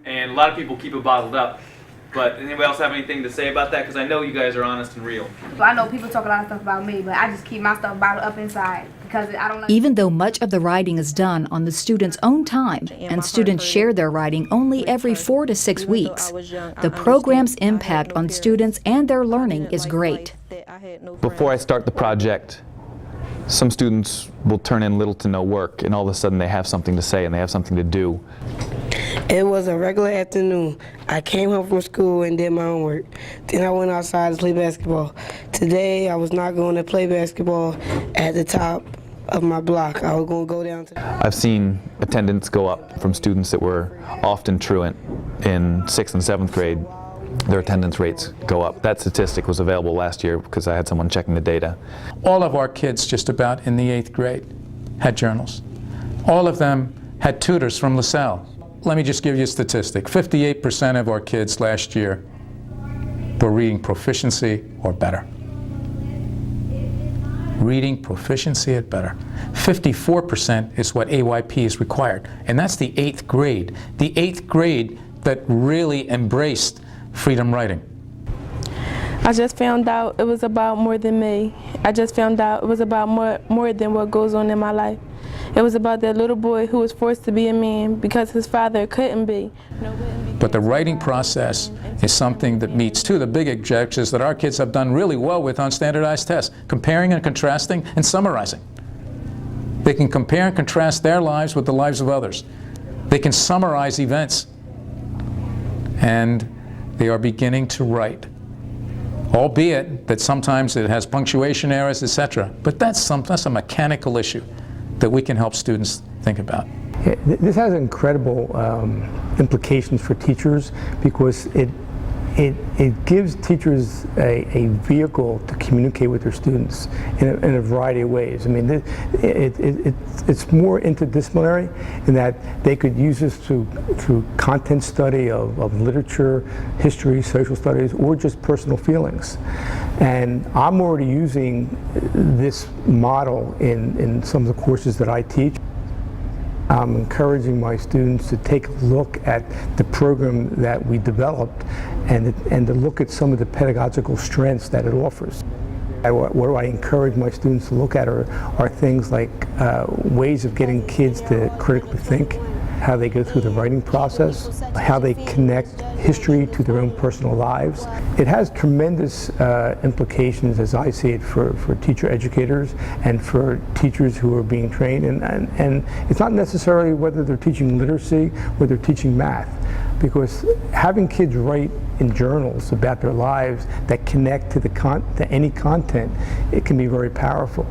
and a lot of people keep it bottled up. But anybody else have anything to say about that? Because I know you guys are honest and real. Well, I know people talk a lot of stuff about me, but I just keep my stuff bottled up inside because I don't like. Even though much of the writing is done on the students' own time, and students share their writing only every 4 to 6 weeks, the program's impact on students and their learning is great. Before I start the project, some students will turn in little to no work, and all of a sudden they have something to say and they have something to do. It was a regular afternoon. I came home from school and did my homework. Then I went outside to play basketball. Today I was not going to play basketball at the top of my block. I was going to go down to... I've seen attendance go up from students that were often truant in 6th and 7th grade. Their attendance rates go up. That statistic was available last year because I had someone checking the data. All of our kids just about in the 8th grade had journals. All of them had tutors from LaSalle. Let me just give you a statistic. 58% of our kids last year were reading proficiency or better. Reading proficiency at better. 54% is what AYP is required, and that's the 8th grade. The 8th grade that really embraced freedom writing. I just found out it was about more than me. I just found out it was about more than what goes on in my life. It was about that little boy who was forced to be a man because his father couldn't be. But the writing process is something that meets two of the big objectives that our kids have done really well with on standardized tests, comparing and contrasting and summarizing. They can compare and contrast their lives with the lives of others. They can summarize events. And they are beginning to write, albeit that sometimes it has punctuation errors, etc. But that's a mechanical issue that we can help students think about. Yeah, this has incredible implications for teachers because it gives teachers a vehicle to communicate with their students in a variety of ways. I mean, it's more interdisciplinary in that they could use this through content study of literature, history, social studies, or just personal feelings. And I'm already using this model in some of the courses that I teach. I'm encouraging my students to take a look at the program that we developed and to look at some of the pedagogical strengths that it offers. What I encourage my students to look at are things like ways of getting kids to critically think, how they go through the writing process, how they connect history to their own personal lives. It has tremendous implications, as I see it, for teacher educators and for teachers who are being trained. And it's not necessarily whether they're teaching literacy or they're teaching math, because having kids write in journals about their lives that connect to any content, it can be very powerful.